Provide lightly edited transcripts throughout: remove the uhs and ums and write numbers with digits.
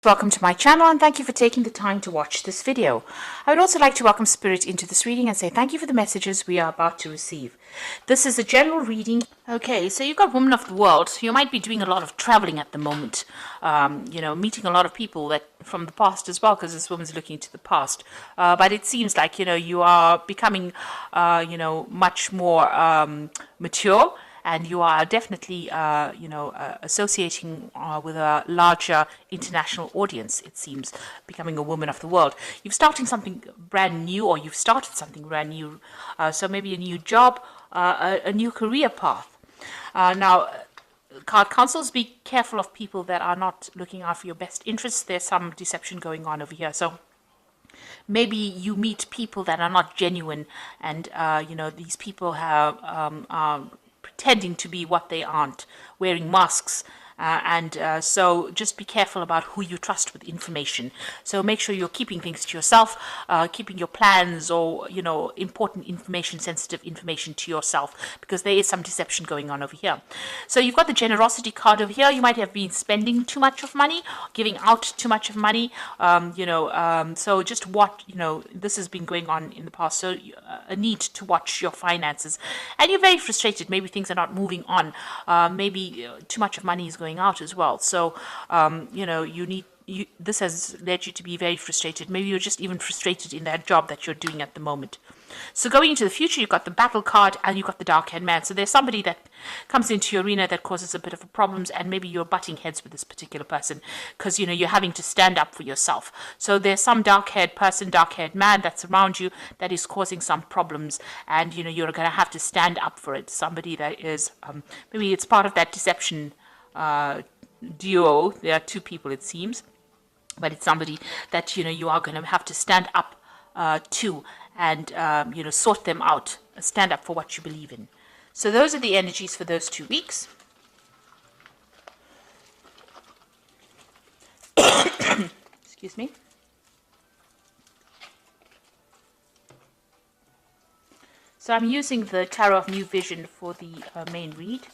Welcome to my channel and thank you for taking the time to watch this video. I would also like to welcome Spirit into this reading and say thank you for the messages we are about to receive. This is a general reading. Okay, so you've got Woman of the World. You might be doing a lot of traveling at the moment, meeting a lot of people that from the past as well, because this woman's looking to the past. But it seems like, you are becoming, much more mature. And you are definitely, associating with a larger international audience, it seems, becoming a woman of the world. You've started something brand new, or you've started something brand new. So maybe a new job, a new career path. Now, card counsels, be careful of people that are not looking out for your best interests. There's some deception going on over here. So maybe you meet people that are not genuine, and, these people have... pretending to be what they aren't, wearing masks. So just be careful about who you trust with information. So make sure you're keeping things to yourself, keeping your plans or, important information, sensitive information to yourself, because there is some deception going on over here. So you've got the generosity card over here. You might have been spending too much of money, giving out too much of money, so just what, this has been going on in the past. So a need to watch your finances, and you're very frustrated. Maybe things are not moving on. Maybe too much of money is going out as well. So, this has led you to be very frustrated. Maybe you're just even frustrated in that job that you're doing at the moment. So going into the future, you've got the battle card and you've got the dark-haired man. So there's somebody that comes into your arena that causes a bit of problems, and maybe you're butting heads with this particular person because, you're having to stand up for yourself. So there's some dark-haired person, dark-haired man that's around you that is causing some problems, and, you're going to have to stand up for it. Somebody that is, maybe it's part of that deception duo. There are two people, it seems, but it's somebody that you are going to have to stand up to, and sort them out, stand up for what you believe in. So those are the energies for those 2 weeks. Excuse me. So I'm using the Tarot of New Vision for the main read.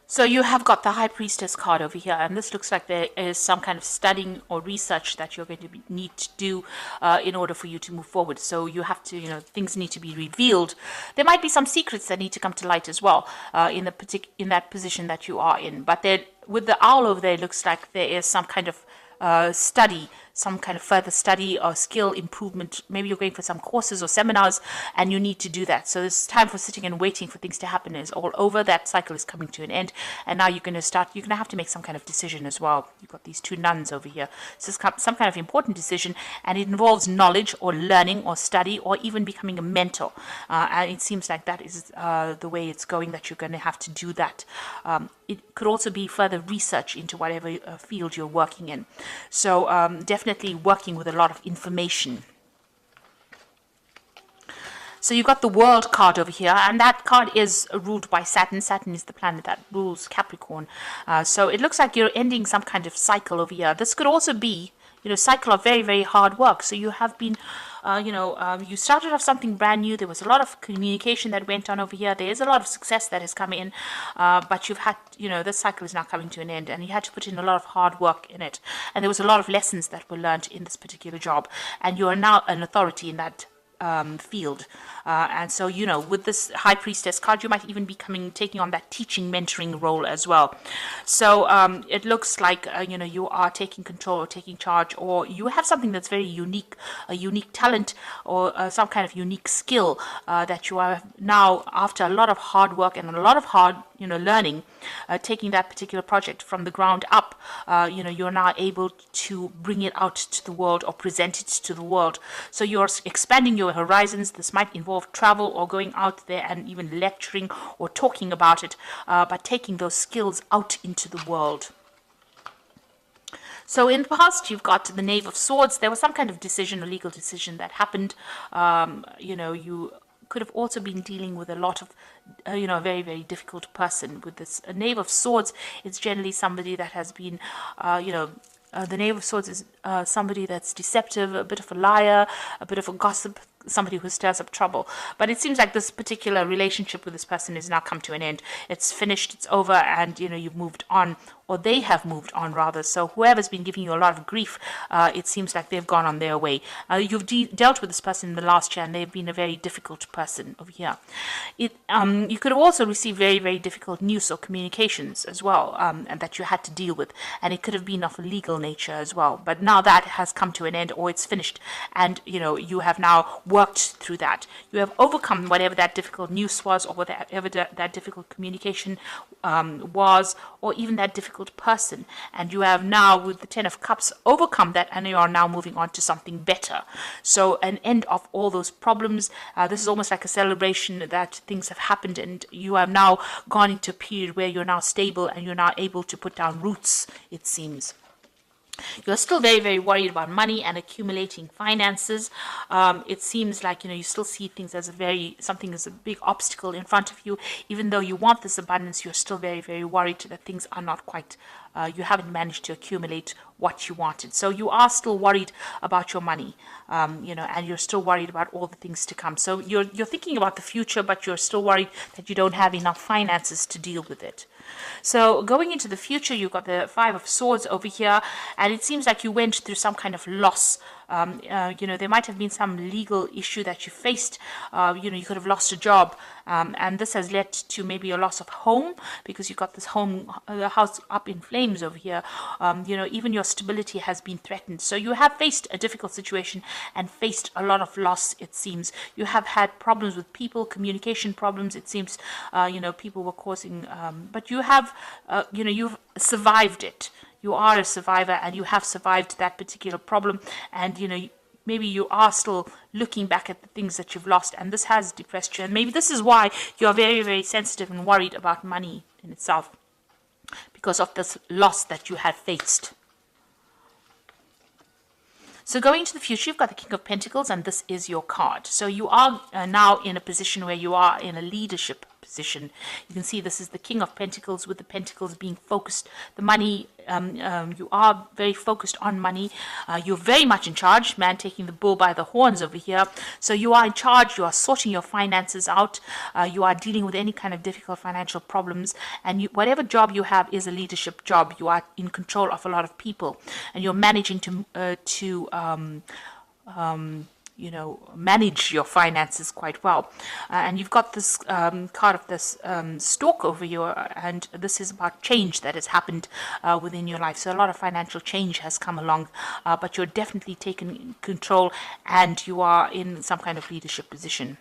So you have got the High Priestess card over here, and this looks like there is some kind of studying or research that you're going to need to do in order for you to move forward. So you have to, things need to be revealed. There might be some secrets that need to come to light as well in that position that you are in. But then with the owl over there, it looks like there is some kind of study, some kind of further study or skill improvement. Maybe you're going for some courses or seminars and you need to do that. So this time for sitting and waiting for things to happen is all over. That cycle is coming to an end, and now you're going to have to make some kind of decision as well. You've got these two nuns over here. So it's some kind of important decision, and it involves knowledge or learning or study or even becoming a mentor. And it seems like that is the way it's going, that you're going to have to do that. It could also be further research into whatever field you're working in. So definitely working with a lot of information. So you've got the World card over here, and that card is ruled by Saturn. Saturn is the planet that rules Capricorn. So it looks like you're ending some kind of cycle over here. This could also be, cycle of very, very hard work. So you have been, you started off something brand new. There was a lot of communication that went on over here. There is a lot of success that has come in, but you've had, this cycle is now coming to an end, and you had to put in a lot of hard work in it. And there was a lot of lessons that were learned in this particular job, and you are now an authority in that field. And so, with this High Priestess card, you might even be taking on that teaching, mentoring role as well. So it looks like, you are taking control or taking charge, or you have something that's very unique, a unique talent or some kind of unique skill that you are now, after a lot of hard work and a lot of hard, learning, taking that particular project from the ground up, you're now able to bring it out to the world or present it to the world. So you're expanding your horizons. This might involve travel or going out there and even lecturing or talking about it, but taking those skills out into the world. So in the past, you've got the Knave of Swords. There was some kind of decision, a legal decision that happened. You could have also been dealing with a lot of, a very, very difficult person. With this Knave of Swords, it's generally somebody that has been, the Knave of Swords is somebody that's deceptive, a bit of a liar, a bit of a gossip, somebody who stirs up trouble. But it seems like this particular relationship with this person has now come to an end. It's finished, it's over, and you've moved on, or they have moved on rather. So whoever's been giving you a lot of grief, it seems like they've gone on their way. You've dealt with this person in the last year, and they've been a very difficult person over here. You could have also received very, very difficult news or communications as well, and that you had to deal with, and it could have been of a legal nature as well. But now that has come to an end, or it's finished, and you have now worked through that. You have overcome whatever that difficult news was, or whatever that difficult communication was, or even that difficult person. And you have now, with the Ten of Cups, overcome that, and you are now moving on to something better. So an end of all those problems. This is almost like a celebration that things have happened, and you have now gone into a period where you're now stable and you're now able to put down roots, it seems. You're still very, very worried about money and accumulating finances. It seems like, you still see things as something as a big obstacle in front of you. Even though you want this abundance, you're still very, very worried that things are not quite, you haven't managed to accumulate what you wanted. So you are still worried about your money, and you're still worried about all the things to come. So you're thinking about the future, but you're still worried that you don't have enough finances to deal with it. So going into the future, you've got the Five of Swords over here, and it seems like you went through some kind of loss. There might have been some legal issue that you faced. You could have lost a job, and this has led to maybe a loss of home, because you've got this house up in flames over here. Even your stability has been threatened. So you have faced a difficult situation and faced a lot of loss, it seems. You have had problems with people, communication problems, it seems. People were causing, but you have, you've survived it. You are a survivor, and you have survived that particular problem. And, maybe you are still looking back at the things that you've lost, and this has depressed you. And maybe this is why you're very, very sensitive and worried about money in itself, because of this loss that you have faced. So going into the future, you've got the King of Pentacles, and this is your card. So you are now in a position where you are in a leadership position. You can see this is the King of Pentacles, with the pentacles being focused. The money, you are very focused on money. You're very much in charge, man taking the bull by the horns over here. So you are in charge, you are sorting your finances out, you are dealing with any kind of difficult financial problems, and whatever job you have is a leadership job. You are in control of a lot of people, and you're managing to manage your finances quite well. And you've got this card of this stork over here, and this is about change that has happened within your life. So a lot of financial change has come along, but you're definitely taking control, and you are in some kind of leadership position.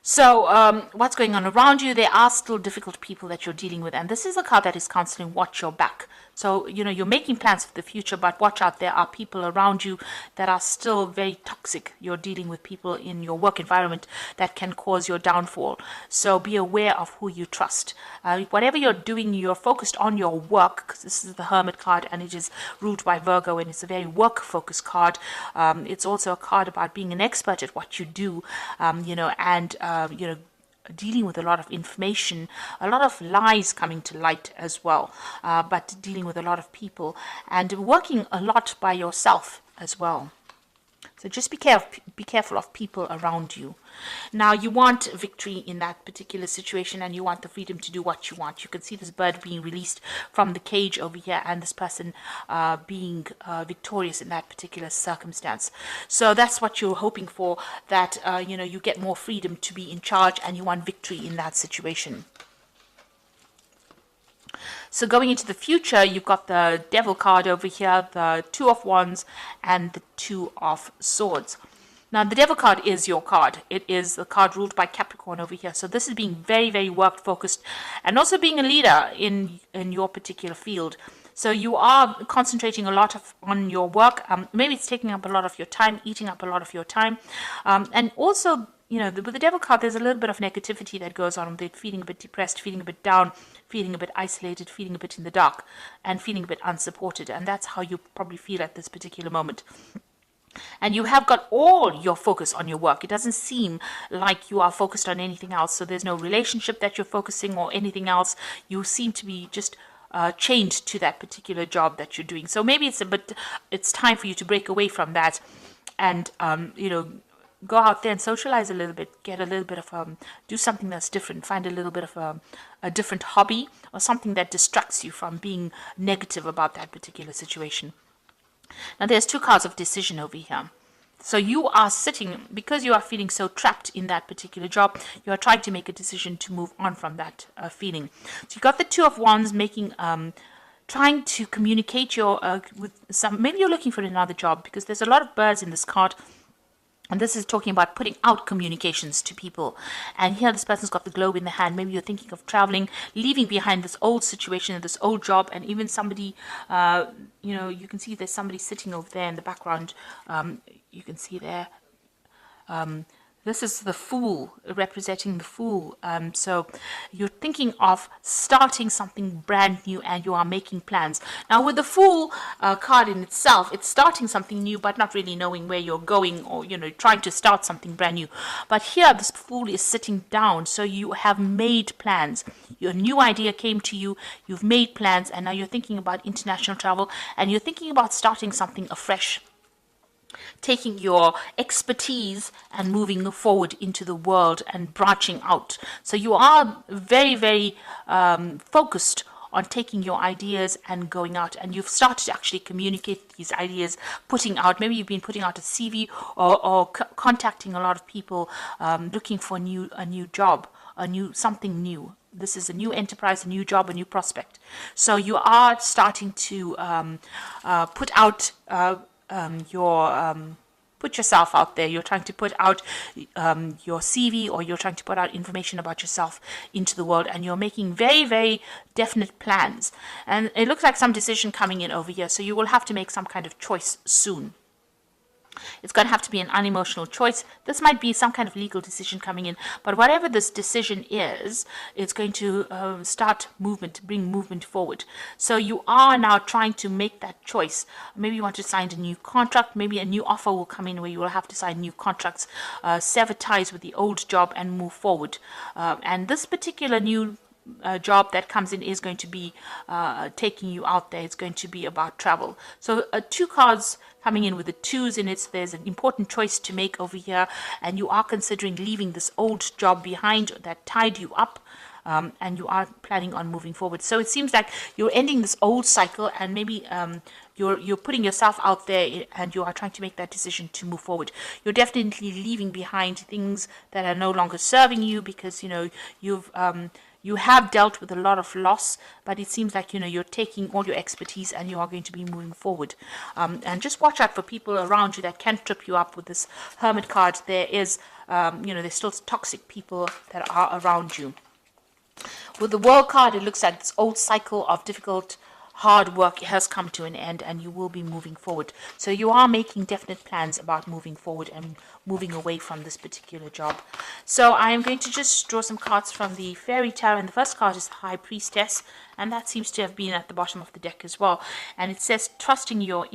So what's going on around you? There are still difficult people that you're dealing with, and this is a card that is counseling, watch your back. So, you're making plans for the future, but watch out. There are people around you that are still very toxic. You're dealing with people in your work environment that can cause your downfall. So be aware of who you trust. Whatever you're doing, you're focused on your work, because this is the Hermit card, and it is ruled by Virgo, and it's a very work-focused card. It's also a card about being an expert at what you do, dealing with a lot of information, a lot of lies coming to light as well, but dealing with a lot of people, and working a lot by yourself as well. So just be careful of people around you. Now, you want victory in that particular situation, and you want the freedom to do what you want. You can see this bird being released from the cage over here, and this person being victorious in that particular circumstance. So that's what you're hoping for, that you get more freedom to be in charge, and you want victory in that situation. So going into the future, you've got the Devil card over here, the Two of Wands, and the Two of Swords. Now, the Devil card is your card. It is the card ruled by Capricorn over here. So this is being very, very work-focused, and also being a leader in your particular field. So you are concentrating a lot on your work. Maybe it's taking up a lot of your time, eating up a lot of your time. And also, with the Devil card, there's a little bit of negativity that goes on with it, feeling a bit depressed, feeling a bit down, feeling a bit isolated, feeling a bit in the dark, and feeling a bit unsupported. And that's how you probably feel at this particular moment. and you have got all your focus on your work. It doesn't seem like you are focused on anything else. So there's no relationship that you're focusing or anything else. You seem to be just chained to that particular job that you're doing. So maybe it's time for you to break away from that and go out there and socialize a little bit, get a little bit of do something that's different, find a little bit of a different hobby or something that distracts you from being negative about that particular situation. Now there's two cards of decision over here. So you are sitting, because you are feeling so trapped in that particular job, you are trying to make a decision to move on from that feeling. So you got the Two of Wands making, trying to communicate with some, maybe you're looking for another job because there's a lot of birds in this card. And this is talking about putting out communications to people. And here this person's got the globe in the hand. Maybe you're thinking of traveling, leaving behind this old situation, this old job, and even somebody, you can see there's somebody sitting over there in the background. You can see there. This is the Fool, representing the Fool. So you're thinking of starting something brand new and you are making plans. Now with the Fool card in itself, it's starting something new but not really knowing where you're going, or, trying to start something brand new. But here this Fool is sitting down. So you have made plans. Your new idea came to you. You've made plans, and now you're thinking about international travel and you're thinking about starting something afresh, taking your expertise and moving forward into the world and branching out. So you are very, very focused on taking your ideas and going out, and you've started to actually communicate these ideas, putting out, maybe you've been putting out a CV or contacting a lot of people, looking for a new job, something new. This is a new enterprise, a new job, a new prospect. So you are starting to put out put yourself out there. You're trying to put out your CV, or you're trying to put out information about yourself into the world, and you're making very, very definite plans. And it looks like some decision coming in over here, so you will have to make some kind of choice soon. It's going to have to be an unemotional choice. This might be some kind of legal decision coming in, but whatever this decision is, it's going to start movement, bring movement forward. So you are now trying to make that choice. Maybe you want to sign a new contract. Maybe a new offer will come in where you will have to sign new contracts, sever ties with the old job and move forward. And this particular new job that comes in is going to be taking you out there. It's going to be about travel. So two cards coming in with the twos in it. So there's an important choice to make over here, and you are considering leaving this old job behind that tied you up, and you are planning on moving forward. So it seems like you're ending this old cycle, and maybe you're putting yourself out there and you are trying to make that decision to move forward. You're definitely leaving behind things that are no longer serving you, because you have dealt with a lot of loss, but it seems like you're taking all your expertise and you are going to be moving forward. And just watch out for people around you that can trip you up with this Hermit card. There is there's still toxic people that are around you. With the World card, it looks like this old cycle of difficult, hard work has come to an end, and you will be moving forward. So you are making definite plans about moving forward and moving away from this particular job. So I am going to just draw some cards from the Fairy Tarot, and the first card is the High Priestess, and that seems to have been at the bottom of the deck as well. And it says, trusting your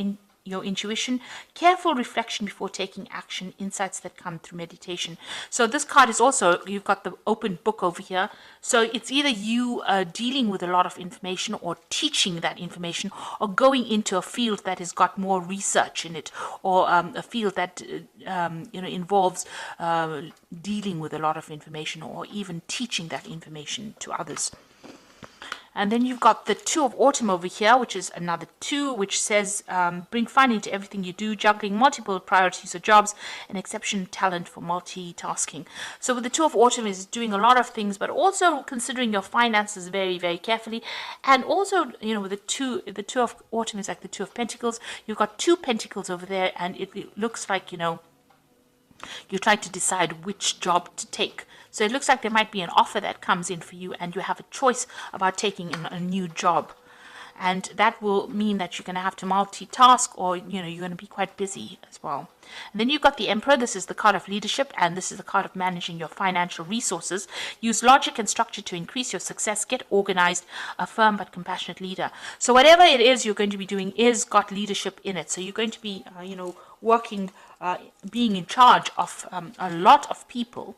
intuition, careful reflection before taking action, insights that come through meditation. So this card is also, you've got the open book over here. So it's either you dealing with a lot of information, or teaching that information, or going into a field that has got more research in it, or a field that involves dealing with a lot of information, or even teaching that information to others. And then you've got the Two of Autumn over here, which is another two, which says, bring fun into everything you do, juggling multiple priorities or jobs, and exceptional talent for multitasking. So with the Two of Autumn is doing a lot of things, but also considering your finances very, very carefully. And also, with the two of Autumn is like the Two of Pentacles. You've got two pentacles over there, and it looks like, you try to decide which job to take. So it looks like there might be an offer that comes in for you, and you have a choice about taking a new job. And that will mean that you're going to have to multitask, or, you're going to be quite busy as well. And then you've got the Emperor. This is the card of leadership, and this is the card of managing your financial resources. Use logic and structure to increase your success. Get organized, a firm but compassionate leader. So whatever it is you're going to be doing is got leadership in it. So you're going to be, working, being in charge of a lot of people,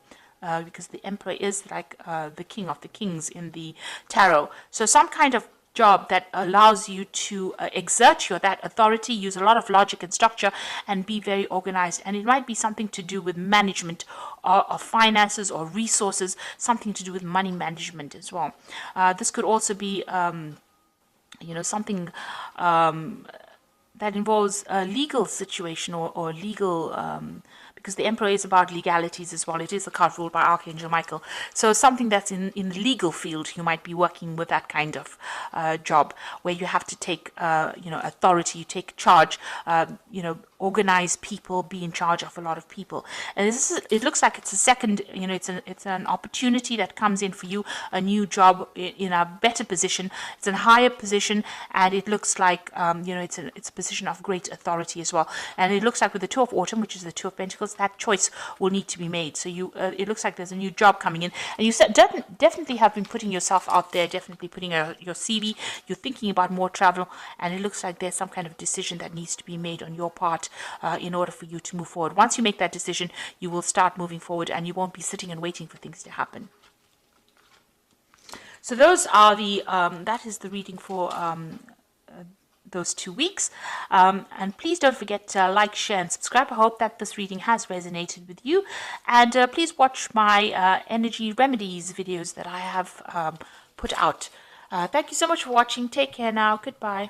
because the emperor is like the king of the kings in the tarot. So some kind of job that allows you to exert that authority, use a lot of logic and structure, and be very organized. And it might be something to do with management of finances or resources, something to do with money management as well. This could also be something that involves a legal situation or legal, because the emperor is about legalities as well. It is a card ruled by Archangel Michael. So something that's in the legal field, you might be working with that kind of job where you have to take, authority, you take charge, organize people, be in charge of a lot of people. And it looks like it's a second, it's an opportunity that comes in for you, a new job in a better position. It's a higher position, and it looks like, it's a position of great authority as well. And it looks like with the Two of Autumn, which is the Two of Pentacles, that choice will need to be made. So it looks like there's a new job coming in, and you definitely have been putting yourself out there, definitely putting your CV. You're thinking about more travel, and it looks like there's some kind of decision that needs to be made on your part in order for you to move forward. Once you make that decision, you will start moving forward, and you won't be sitting and waiting for things to happen. So those are that is the reading for those 2 weeks. And please don't forget to like, share, and subscribe. I hope that this reading has resonated with you. And please watch my energy remedies videos that I have put out. Thank you so much for watching. Take care now. Goodbye.